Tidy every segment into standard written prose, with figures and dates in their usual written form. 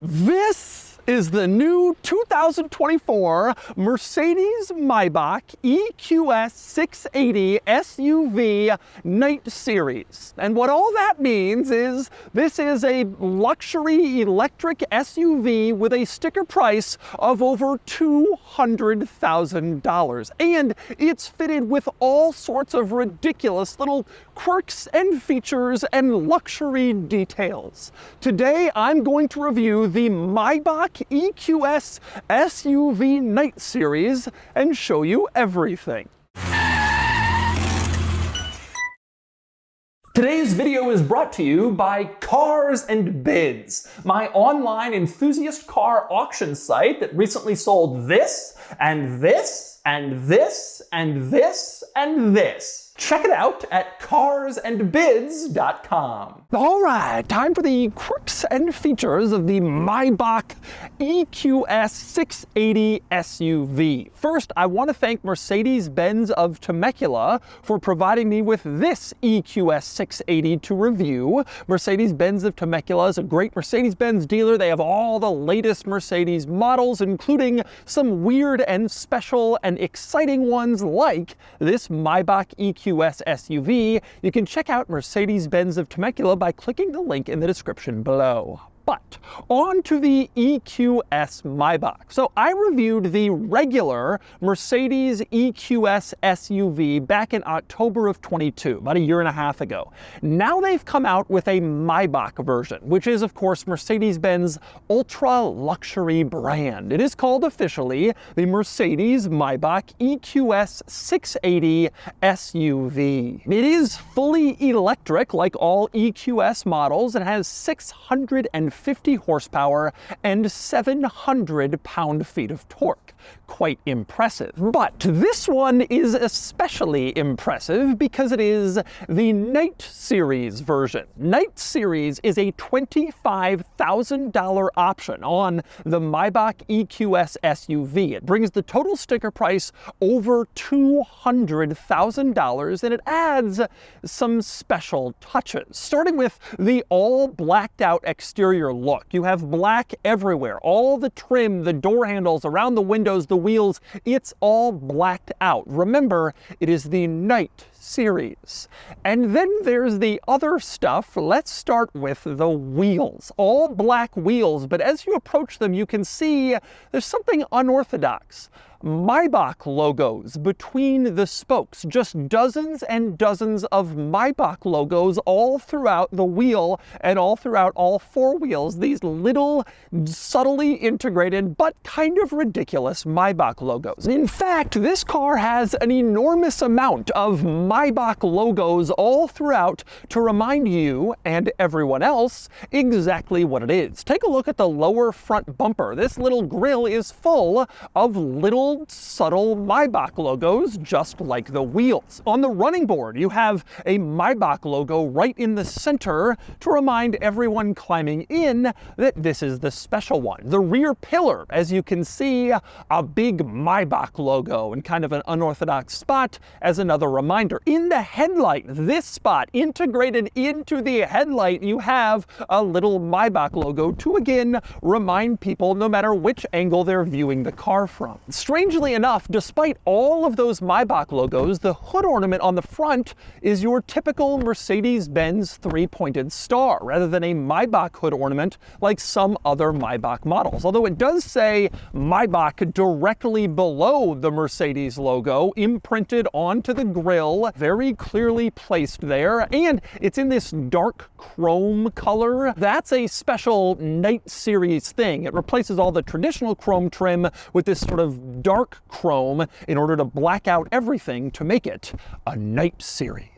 This is the new 2024 Mercedes-Maybach EQS 680 SUV Night Series. And what all that means is this is a luxury electric SUV with a sticker price of over $200,000. And it's fitted with all sorts of ridiculous little quirks and features and luxury details. Today, I'm going to review the Maybach EQS SUV Night Series and show you everything. Today's video is brought to you by Cars and Bids, my online enthusiast car auction site that recently sold this, and this, and this, and this, and this. Check it out at carsandbids.com. All right, time for the quirks and features of the Maybach EQS 680 SUV. First, I want to thank Mercedes-Benz of Temecula for providing me with this EQS 680 to review. Mercedes-Benz of Temecula is a great Mercedes-Benz dealer. They have all the latest Mercedes models, including some weird and special and exciting ones like this Maybach EQS SUV. You can check out Mercedes-Benz of Temecula by clicking the link in the description below. But on to the EQS Maybach. So I reviewed the regular Mercedes EQS SUV back in October of 22, about a year and a half ago. Now they've come out with a Maybach version, which is of course Mercedes-Benz ultra luxury brand. It is called officially the Mercedes-Maybach EQS 680 SUV. It is fully electric like all EQS models. It has 650 horsepower and 700 pound-feet of torque. Quite impressive. But this one is especially impressive because it is the Night Series version. Night Series is a $25,000 option on the Maybach EQS SUV. It brings the total sticker price over $200,000 and it adds some special touches, starting with the all blacked out exterior look. You have black everywhere. All the trim, the door handles, around the windows, the wheels, it's all blacked out. Remember, it is the Night Series. And then there's the other stuff. Let's start with the wheels. All black wheels, but as you approach them, you can see there's something unorthodox. Maybach logos between the spokes. Just dozens and dozens of Maybach logos all throughout the wheel and all throughout all four wheels. These little subtly integrated but kind of ridiculous Maybach logos. In fact, this car has an enormous amount of Maybach logos all throughout to remind you and everyone else exactly what it is. Take a look at the lower front bumper. This little grille is full of little subtle Maybach logos, just like the wheels. On the running board, you have a Maybach logo right in the center to remind everyone climbing in that this is the special one. The rear pillar, as you can see, a big Maybach logo in kind of an unorthodox spot as another reminder. In the headlight, this spot integrated into the headlight, you have a little Maybach logo to again remind people no matter which angle they're viewing the car from. Strangely enough, despite all of those Maybach logos, the hood ornament on the front is your typical Mercedes-Benz three-pointed star, rather than a Maybach hood ornament like some other Maybach models. Although it does say Maybach directly below the Mercedes logo, imprinted onto the grille, very clearly placed there, and it's in this dark chrome color. That's a special Night Series thing. It replaces all the traditional chrome trim with this sort of dark chrome in order to black out everything to make it a Night Series.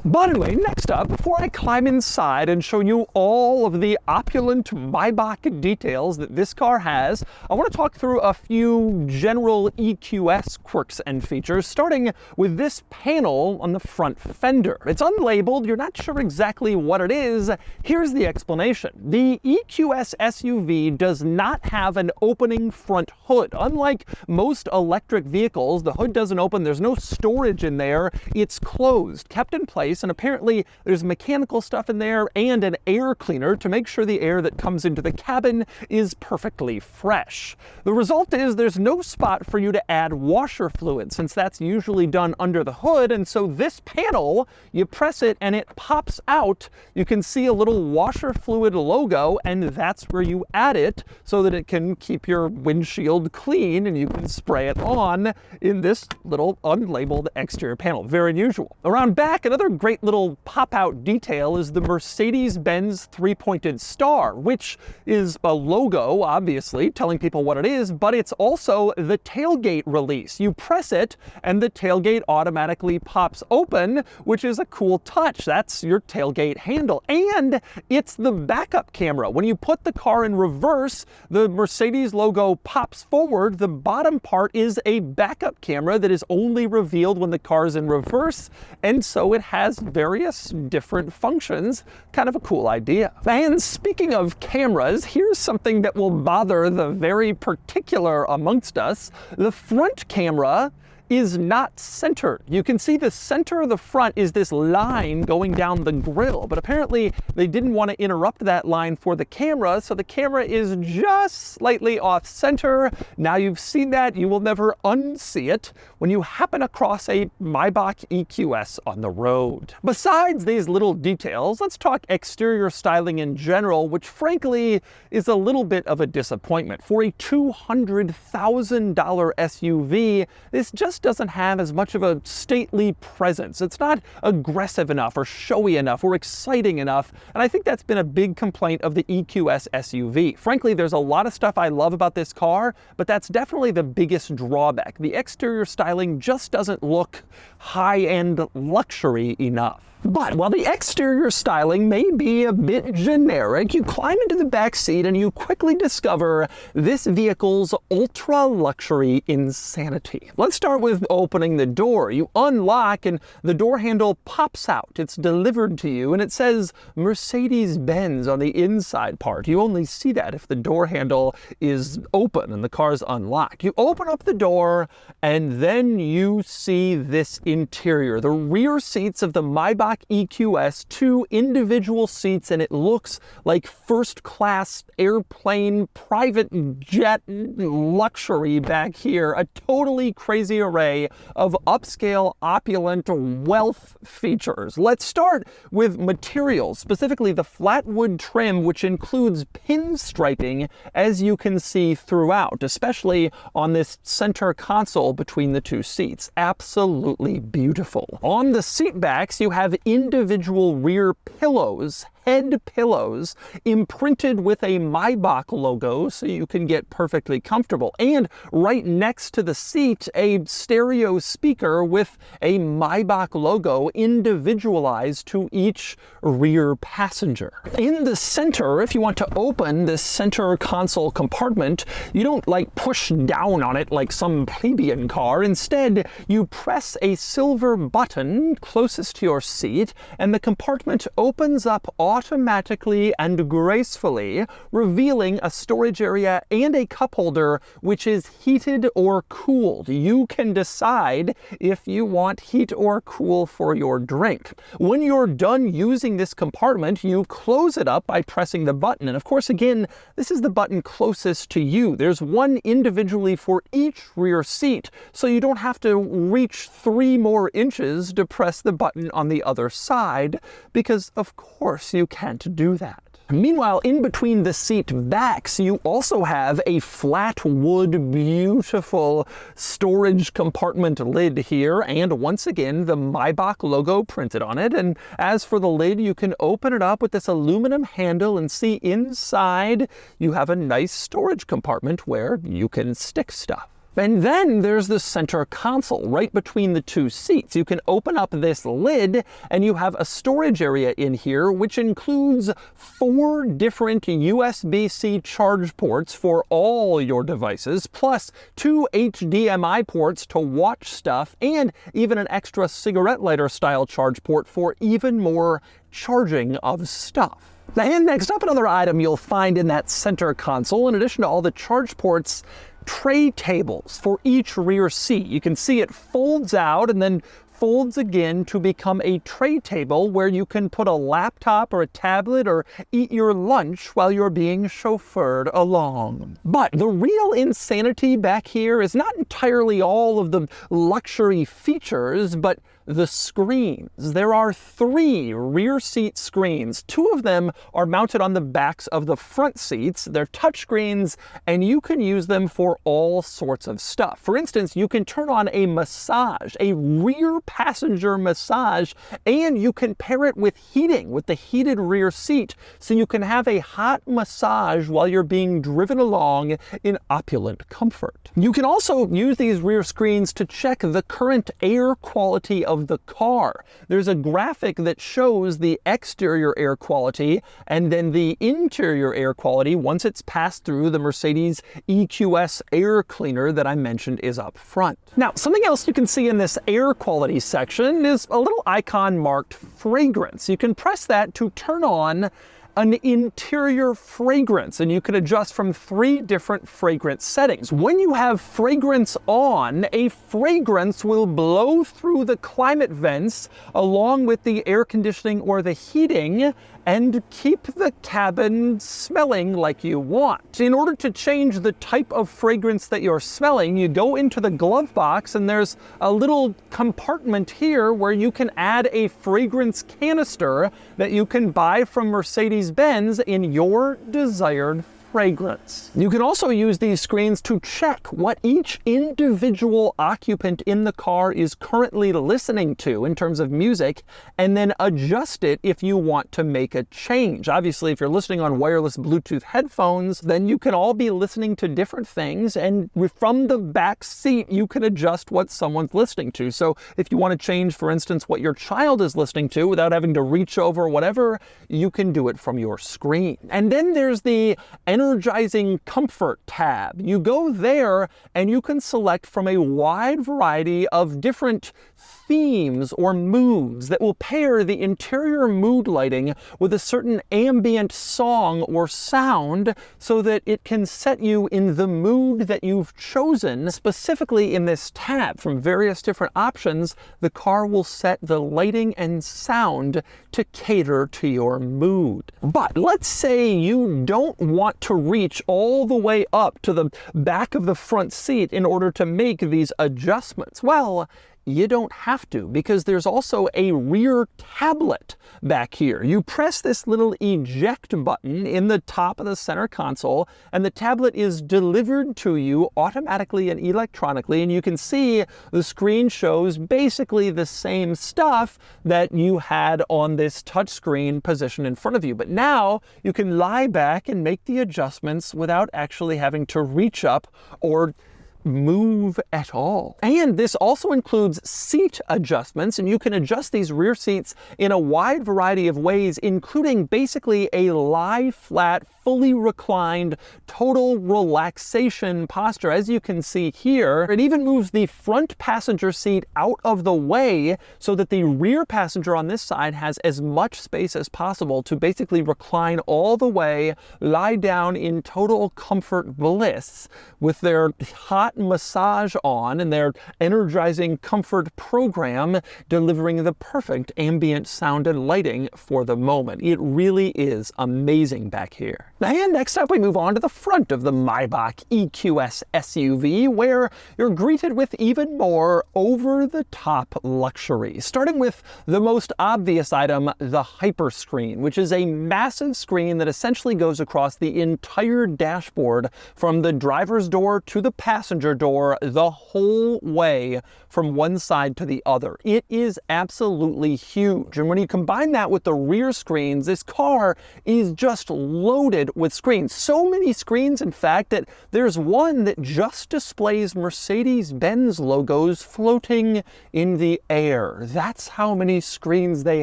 But anyway, next up, before I climb inside and show you all of the opulent Maybach details that this car has, I want to talk through a few general EQS quirks and features, starting with this panel on the front fender. It's unlabeled, you're not sure exactly what it is. Here's the explanation. The EQS SUV does not have an opening front hood. Unlike most electric vehicles, the hood doesn't open, there's no storage in there, it's closed, kept in place place, and apparently there's mechanical stuff in there and an air cleaner to make sure the air that comes into the cabin is perfectly fresh. The result is there's no spot for you to add washer fluid, since that's usually done under the hood, and so this panel, you press it and it pops out. You can see a little washer fluid logo, and that's where you add it so that it can keep your windshield clean and you can spray it on in this little unlabeled exterior panel. Very unusual. Around back, another great little pop-out detail is the Mercedes-Benz three-pointed star, which is a logo, obviously, telling people what it is, but it's also the tailgate release. You press it and the tailgate automatically pops open, which is a cool touch. That's your tailgate handle. And it's the backup camera. When you put the car in reverse, the Mercedes logo pops forward. The bottom part is a backup camera that is only revealed when the car is in reverse, and so it has various different functions. Kind of a cool idea. And speaking of cameras, here's something that will bother the very particular amongst us. The front camera is not centered. You can see the center of the front is this line going down the grille, but apparently they didn't want to interrupt that line for the camera, so the camera is just slightly off center. Now you've seen that, you will never unsee it when you happen across a Maybach EQS on the road. Besides these little details, let's talk exterior styling in general, which frankly is a little bit of a disappointment. For a $200,000 SUV, this just doesn't have as much of a stately presence. It's not aggressive enough or showy enough or exciting enough, and I think that's been a big complaint of the EQS SUV. Frankly, there's a lot of stuff I love about this car, but that's definitely the biggest drawback. The exterior styling just doesn't look high-end luxury enough. But while the exterior styling may be a bit generic, you climb into the back seat and you quickly discover this vehicle's ultra-luxury insanity. Let's start with opening the door. You unlock and the door handle pops out. It's delivered to you and it says Mercedes-Benz on the inside part. You only see that if the door handle is open and the car's unlocked. You open up the door and then you see this interior. The rear seats of the Maybach EQS, 2 individual seats, and it looks like first-class airplane, private jet luxury back here. A totally crazy array of upscale, opulent wealth features. Let's start with materials, specifically the flat wood trim, which includes pinstriping, as you can see throughout, especially on this center console between the 2 seats. Absolutely beautiful. On the seat backs, you have individual rear pillows, head pillows, imprinted with a Maybach logo so you can get perfectly comfortable. And right next to the seat, a stereo speaker with a Maybach logo individualized to each rear passenger. In the center, if you want to open this center console compartment, you don't like push down on it like some plebeian car. Instead, you press a silver button closest to your seat and the compartment opens up automatically and gracefully, revealing a storage area and a cup holder which is heated or cooled. You can decide if you want heat or cool for your drink. When you're done using this compartment, you close it up by pressing the button. And of course, again, this is the button closest to you. There's one individually for each rear seat, so you don't have to reach 3 more inches to press the button on the other side, because of course you can't do that. Meanwhile, in between the seat backs, you also have a flat wood, beautiful storage compartment lid here, and once again, the Maybach logo printed on it. And as for the lid, you can open it up with this aluminum handle and see inside you have a nice storage compartment where you can stick stuff. And then there's the center console right between the 2 seats. You can open up this lid and you have a storage area in here which includes 4 different USB-C charge ports for all your devices, plus 2 HDMI ports to watch stuff, and even an extra cigarette lighter style charge port for even more charging of stuff. And next up, another item you'll find in that center console, in addition to all the charge ports, tray tables for each rear seat. You can see it folds out and then folds again to become a tray table where you can put a laptop or a tablet or eat your lunch while you're being chauffeured along. But the real insanity back here is not entirely all of the luxury features, but the screens. There are 3 rear seat screens. 2 of them are mounted on the backs of the front seats. They're touch screens, and you can use them for all sorts of stuff. For instance, you can turn on a massage, a rear passenger massage, and you can pair it with heating, with the heated rear seat, so you can have a hot massage while you're being driven along in opulent comfort. You can also use these rear screens to check the current air quality of the car. There's a graphic that shows the exterior air quality and then the interior air quality once it's passed through the Mercedes EQS air cleaner that I mentioned is up front. Now, something else you can see in this air quality section is a little icon marked fragrance. You can press that to turn on an interior fragrance, and you can adjust from 3 different fragrance settings. When you have fragrance on, a fragrance will blow through the climate vents along with the air conditioning or the heating and keep the cabin smelling like you want. In order to change the type of fragrance that you're smelling, you go into the glove box and there's a little compartment here where you can add a fragrance canister that you can buy from Mercedes-Benz in your desired fragrance. You can also use these screens to check what each individual occupant in the car is currently listening to in terms of music, and then adjust it if you want to make a change. Obviously, if you're listening on wireless Bluetooth headphones, then you can all be listening to different things, and from the back seat, you can adjust what someone's listening to. So if you want to change, for instance, what your child is listening to without having to reach over whatever, you can do it from your screen. And then there's the Energizing Comfort tab. You go there and you can select from a wide variety of different themes or moods that will pair the interior mood lighting with a certain ambient song or sound so that it can set you in the mood that you've chosen. Specifically in this tab, from various different options, the car will set the lighting and sound to cater to your mood. But let's say you don't want to reach all the way up to the back of the front seat in order to make these adjustments. Well, you don't have to, because there's also a rear tablet back here. You press this little eject button in the top of the center console, and the tablet is delivered to you automatically and electronically, and you can see the screen shows basically the same stuff that you had on this touchscreen position in front of you. But now you can lie back and make the adjustments without actually having to reach up or move at all. And this also includes seat adjustments, and you can adjust these rear seats in a wide variety of ways, including basically a lie flat, fully reclined, total relaxation posture. As you can see here, it even moves the front passenger seat out of the way so that the rear passenger on this side has as much space as possible to basically recline all the way, lie down in total comfort bliss with their hot massage on and their energizing comfort program delivering the perfect ambient sound and lighting for the moment. It really is amazing back here. And next up, we move on to the front of the Maybach EQS SUV, where you're greeted with even more over-the-top luxury. Starting with the most obvious item, the Hyperscreen, which is a massive screen that essentially goes across the entire dashboard from the driver's door to the passenger door, the whole way from one side to the other. It is absolutely huge. And when you combine that with the rear screens, this car is just loaded with screens. So many screens, in fact, that there's one that just displays Mercedes-Benz logos floating in the air. That's how many screens they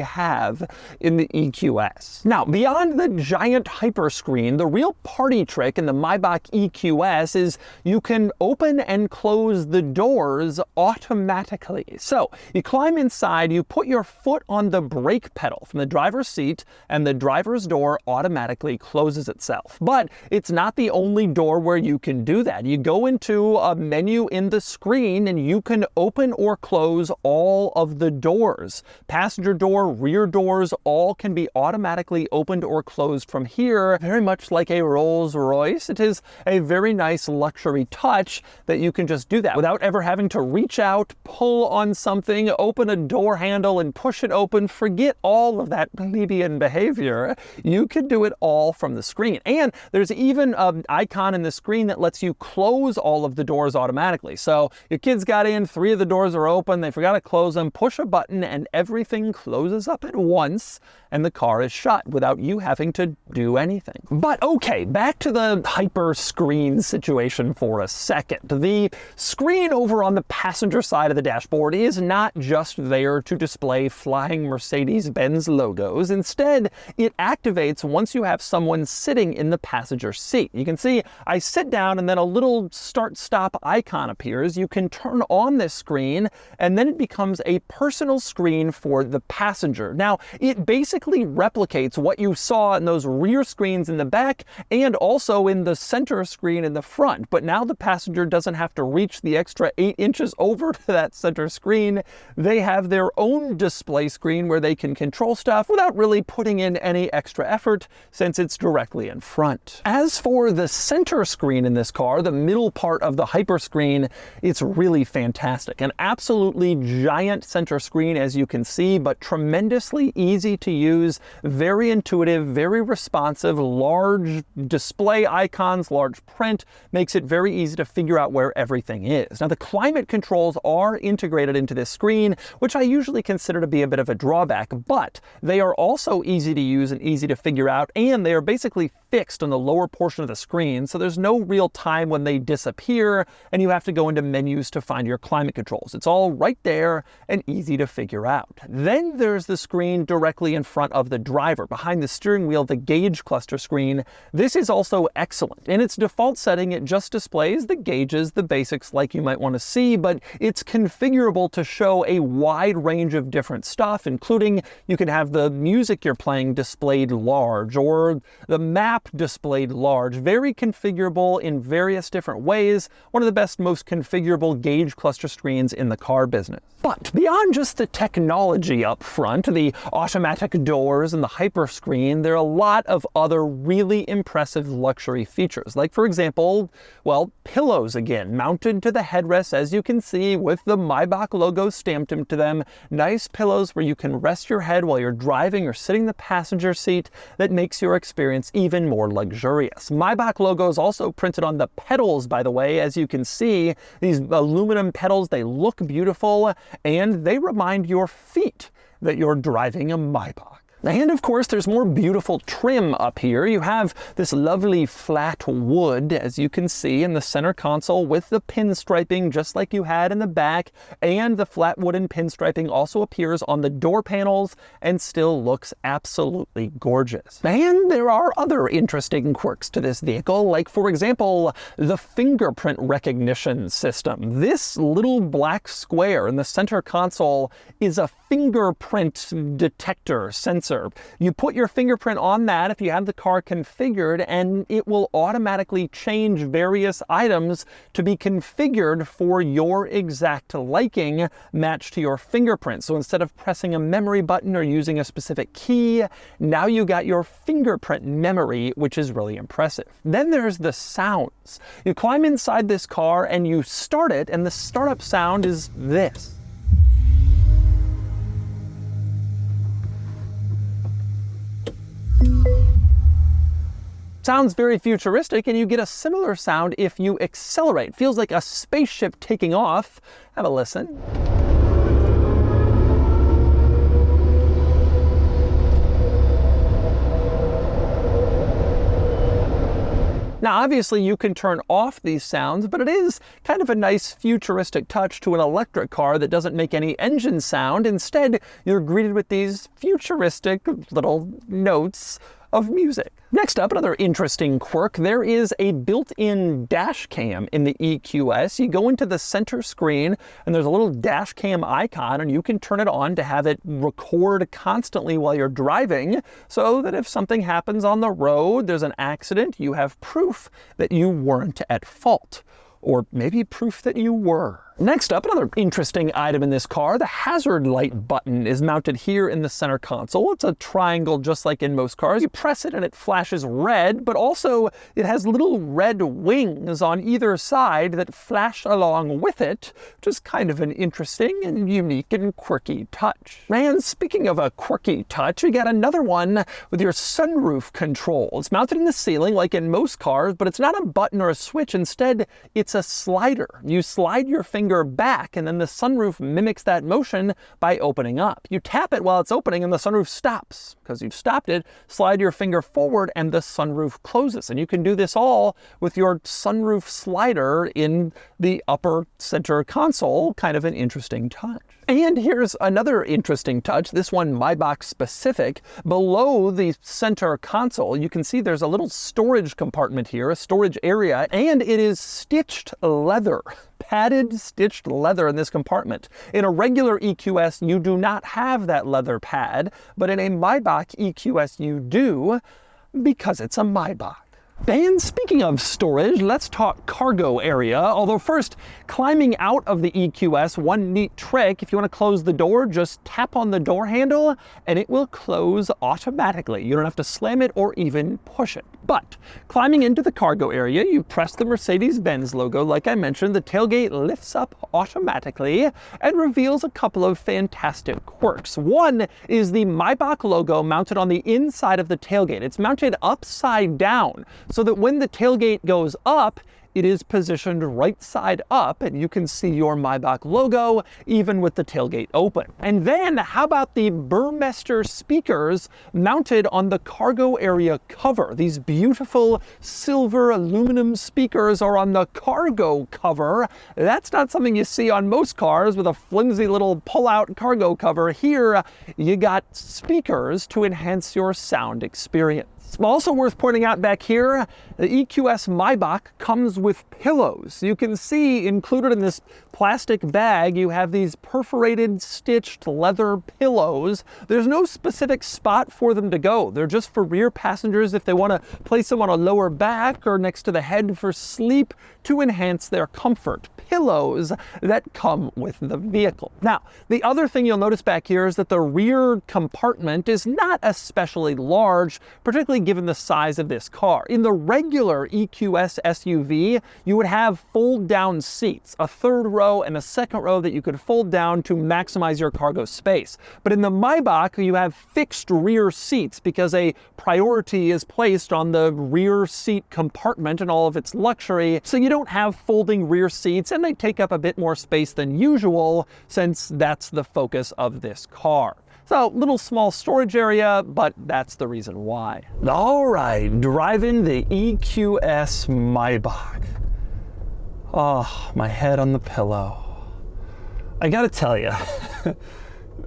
have in the EQS. Now, beyond the giant Hyperscreen, the real party trick in the Maybach EQS is you can open open and close the doors automatically. So you climb inside, you put your foot on the brake pedal from the driver's seat, and the driver's door automatically closes itself. But it's not the only door where you can do that. You go into a menu in the screen and you can open or close all of the doors. Passenger door, rear doors, all can be automatically opened or closed from here, very much like a Rolls-Royce. It is a very nice luxury touch that you can just do that without ever having to reach out, pull on something, open a door handle and push it open. Forget all of that plebeian behavior. You can do it all from the screen. And there's even an icon in the screen that lets you close all of the doors automatically. So your kids got in, 3 of the doors are open, they forgot to close them, push a button and everything closes up at once and the car is shut without you having to do anything. But okay, back to the hyper screen situation for a second. The screen over on the passenger side of the dashboard is not just there to display flying Mercedes-Benz logos. Instead, it activates once you have someone sitting in the passenger seat. You can see I sit down and then a little start-stop icon appears. You can turn on this screen and then it becomes a personal screen for the passenger. Now, it basically replicates what you saw in those rear screens in the back and also in the center screen in the front. But now the passenger doesn't have to reach the extra 8 inches over to that center screen. They have their own display screen where they can control stuff without really putting in any extra effort since it's directly in front. As for the center screen in this car, the middle part of the hyper screen, it's really fantastic. An absolutely giant center screen, as you can see, but tremendously easy to use, very intuitive, very responsive, large display icons, large print, makes it very easy to figure out where everything is. Now the climate controls are integrated into this screen, which I usually consider to be a bit of a drawback, but they are also easy to use and easy to figure out, and they are basically fixed on the lower portion of the screen, so there's no real time when they disappear and you have to go into menus to find your climate controls. It's all right there and easy to figure out. Then there's the screen directly in front of the driver. Behind the steering wheel, the gauge cluster screen. This is also excellent. In its default setting, it just displays the gauges, the basics like you might want to see, but it's configurable to show a wide range of different stuff, including you can have the music you're playing displayed large or the map displayed large. Very configurable in various different ways. One of the best, most configurable gauge cluster screens in the car business. But beyond just the technology up front, the automatic doors and the hyper screen, there are a lot of other really impressive luxury features. Like, for example, well, pillows again, mounted to the headrest, as you can see, with the Maybach logo stamped into them. Nice pillows where you can rest your head while you're driving or sitting in the passenger seat. That makes your experience even more luxurious. Maybach logo is also printed on the pedals, by the way. As you can see, these aluminum pedals, they look beautiful and they remind your feet that you're driving a Maybach. And of course, there's more beautiful trim up here. You have this lovely flat wood, as you can see, in the center console with the pinstriping just like you had in the back, and the flat wooden pinstriping also appears on the door panels and still looks absolutely gorgeous. And there are other interesting quirks to this vehicle, like, for example, the fingerprint recognition system. This little black square in the center console is a fingerprint detector sensor. You put your fingerprint on that if you have the car configured, and it will automatically change various items to be configured for your exact liking, matched to your fingerprint. So instead of pressing a memory button or using a specific key, now you got your fingerprint memory, which is really impressive. Then there's the sounds. You climb inside this car and you start it, and the startup sound is this. Sounds very futuristic, and you get a similar sound if you accelerate. Feels like a spaceship taking off. Have a listen. Now, obviously, you can turn off these sounds, but it is kind of a nice futuristic touch to an electric car that doesn't make any engine sound. Instead, you're greeted with these futuristic little notes of music. Next up, another interesting quirk. There is a built-in dash cam in the EQS. You go into the center screen and there's a little dash cam icon, and you can turn it on to have it record constantly while you're driving, so that if something happens on the road, there's an accident, you have proof that you weren't at fault. Or maybe proof that you were. Next up, another interesting item in this car, the hazard light button is mounted here in the center console. It's a triangle just like in most cars. You press it and it flashes red, but also it has little red wings on either side that flash along with it, which is kind of an interesting and unique and quirky touch. And speaking of a quirky touch, you got another one with your sunroof control. It's mounted in the ceiling like in most cars, but it's not a button or a switch. Instead, it's a slider. You slide your finger back and then the sunroof mimics that motion by opening up. You tap it while it's opening and the sunroof stops. Because you've stopped it, slide your finger forward and the sunroof closes. And you can do this all with your sunroof slider in the upper center console. Kind of an interesting touch. And here's another interesting touch, this one Maybach specific. Below the center console, you can see there's a little storage compartment here, a storage area, and it is stitched leather. Padded stitched leather in this compartment. In a regular EQS, you do not have that leather pad, but in a Maybach EQS you do, because it's a Maybach. And speaking of storage, let's talk cargo area. Although first, climbing out of the EQS, one neat trick, if you want to close the door, just tap on the door handle and it will close automatically. You don't have to slam it or even push it. But climbing into the cargo area, you press the Mercedes-Benz logo. Like I mentioned, the tailgate lifts up automatically and reveals a couple of fantastic quirks. One is the Maybach logo mounted on the inside of the tailgate. It's mounted upside down, so that when the tailgate goes up, it is positioned right side up and you can see your Maybach logo even with the tailgate open. And then how about the Burmester speakers mounted on the cargo area cover? These beautiful silver aluminum speakers are on the cargo cover. That's not something you see on most cars with a flimsy little pull-out cargo cover. Here you got speakers to enhance your sound experience. Also worth pointing out back here, the EQS Maybach comes with pillows. You can see included in this plastic bag, you have these perforated, stitched leather pillows. There's no specific spot for them to go. They're just for rear passengers if they want to place them on a lower back or next to the head for sleep to enhance their comfort. Pillows that come with the vehicle. Now, the other thing you'll notice back here is that the rear compartment is not especially large, particularly given the size of this car. In the regular EQS SUV, you would have fold-down seats, a third row and a second row that you could fold down to maximize your cargo space. But in the Maybach, you have fixed rear seats because a priority is placed on the rear seat compartment and all of its luxury, so you don't have folding rear seats, and they take up a bit more space than usual since that's the focus of this car. So, little small storage area, but that's the reason why. All right, driving the EQS Maybach. Oh, my head on the pillow. I gotta tell you,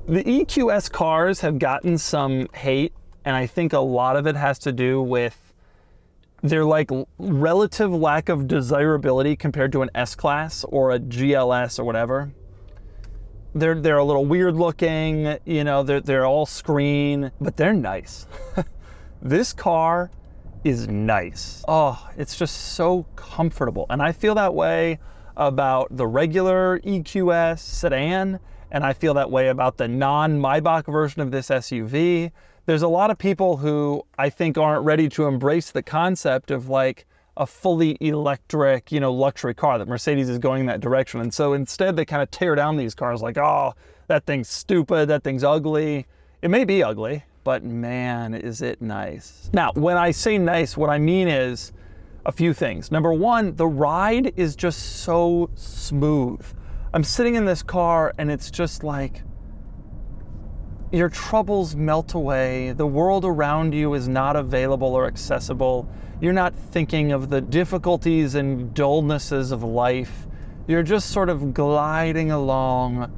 the EQS cars have gotten some hate, and I think a lot of it has to do with their relative lack of desirability compared to an S-Class or a GLS or whatever. They're a little weird looking, you know, they're all screen, but they're nice. This car is nice. Oh, it's just so comfortable. And I feel that way about the regular EQS sedan, and I feel that way about the non-Maybach version of this SUV. There's a lot of people who I think aren't ready to embrace the concept of like a fully electric, you know, luxury car, that Mercedes is going in that direction. And so instead they kind of tear down these cars like, oh, that thing's stupid, that thing's ugly. It may be ugly, but man, is it nice. Now, when I say nice, what I mean is a few things. Number one, the ride is just so smooth. I'm sitting in this car and it's just like, your troubles melt away. The world around you is not available or accessible. You're not thinking of the difficulties and dullnesses of life. You're just sort of gliding along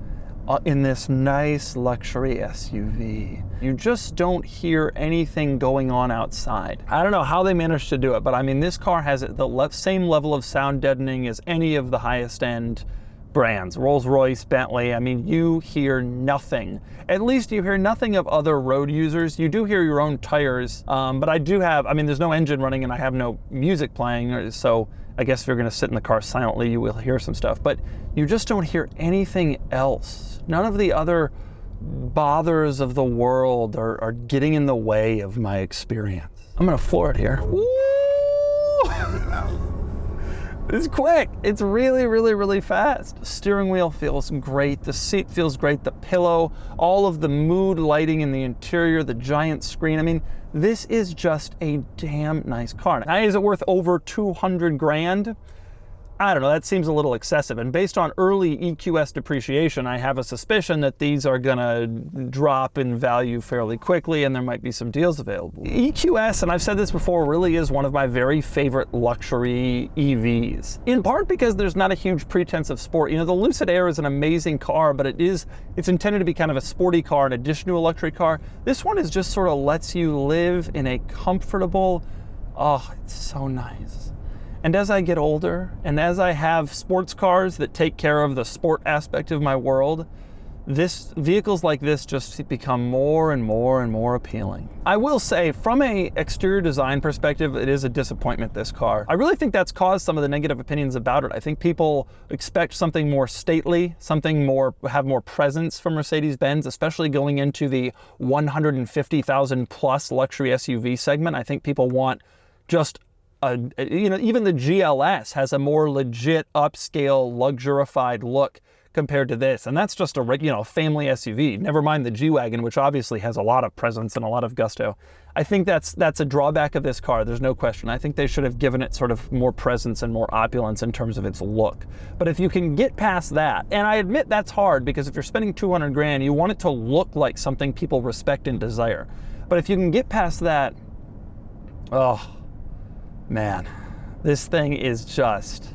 in this nice luxury SUV. You just don't hear anything going on outside. I don't know how they managed to do it, but I mean, this car has the same level of sound deadening as any of the highest end brands, Rolls-Royce, Bentley. I mean, you hear nothing. At least you hear nothing of other road users. You do hear your own tires, but I do have, I mean, there's no engine running and I have no music playing, so I guess if you're gonna sit in the car silently, you will hear some stuff, but you just don't hear anything else. None of the other bothers of the world are getting in the way of my experience. I'm gonna floor it here. Woo! It's quick. It's really, really, really fast. The steering wheel feels great. The seat feels great. The pillow, all of the mood lighting in the interior, the giant screen. I mean, this is just a damn nice car. Now, is it worth over 200 grand? I don't know, that seems a little excessive. And based on early EQS depreciation, I have a suspicion that these are gonna drop in value fairly quickly and there might be some deals available. EQS, and I've said this before, really is one of my very favorite luxury EVs. In part because there's not a huge pretense of sport. You know, the Lucid Air is an amazing car, but it's intended to be kind of a sporty car in addition to a luxury car. This one is just sort of lets you live in a comfortable, oh, it's so nice. And as I get older, and as I have sports cars that take care of the sport aspect of my world, vehicles like this just become more and more and more appealing. I will say, from an exterior design perspective, it is a disappointment, this car. I really think that's caused some of the negative opinions about it. I think people expect something more stately, something more, have more presence from Mercedes-Benz, especially going into the 150,000 plus luxury SUV segment. I think people want just you know, even the GLS has a more legit upscale luxurified look compared to this, and that's just a family SUV. Never mind the G-Wagon, which obviously has a lot of presence and a lot of gusto. I think that's a drawback of this car. There's no question. I think they should have given it sort of more presence and more opulence in terms of its look. But if you can get past that, and I admit that's hard because if you're spending 200 grand, you want it to look like something people respect and desire. But if you can get past that, oh. Man, this thing is just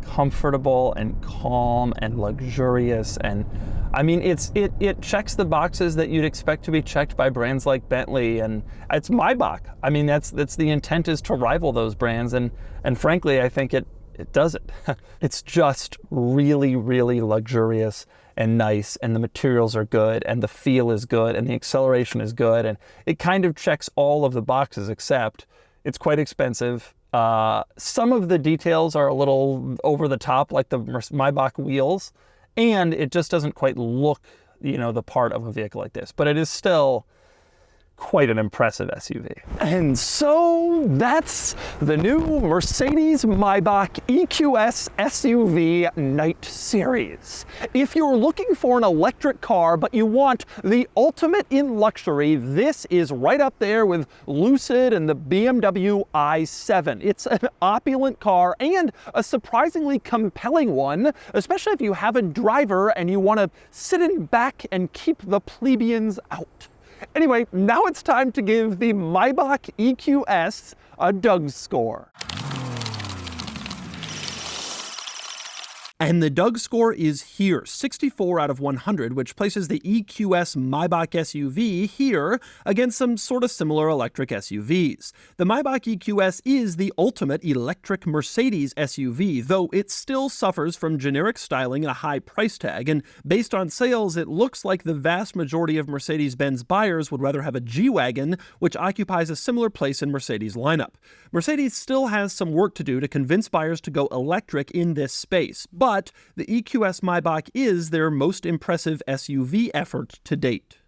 comfortable and calm and luxurious, and I mean it checks the boxes that you'd expect to be checked by brands like Bentley, and it's Maybach. I mean that's the intent, is to rival those brands, and frankly I think it does it. It's just really, really luxurious and nice, and the materials are good, and the feel is good, and the acceleration is good, and it kind of checks all of the boxes, except it's quite expensive. Some of the details are a little over the top, like the Maybach wheels, and it just doesn't quite look, you know, the part of a vehicle like this, but it is still quite an impressive SUV. And so that's the new Mercedes-Maybach EQS SUV Night Series. If you're looking for an electric car, but you want the ultimate in luxury, this is right up there with Lucid and the BMW i7. It's an opulent car and a surprisingly compelling one, especially if you have a driver and you want to sit in back and keep the plebeians out. Anyway, now it's time to give the Maybach EQS a DougScore. And the DougScore is here, 64 out of 100, which places the EQS Maybach SUV here against some sort of similar electric SUVs. The Maybach EQS is the ultimate electric Mercedes SUV, though it still suffers from generic styling and a high price tag, and based on sales, it looks like the vast majority of Mercedes-Benz buyers would rather have a G-Wagon, which occupies a similar place in Mercedes' lineup. Mercedes still has some work to do to convince buyers to go electric in this space, but the EQS Maybach is their most impressive SUV effort to date.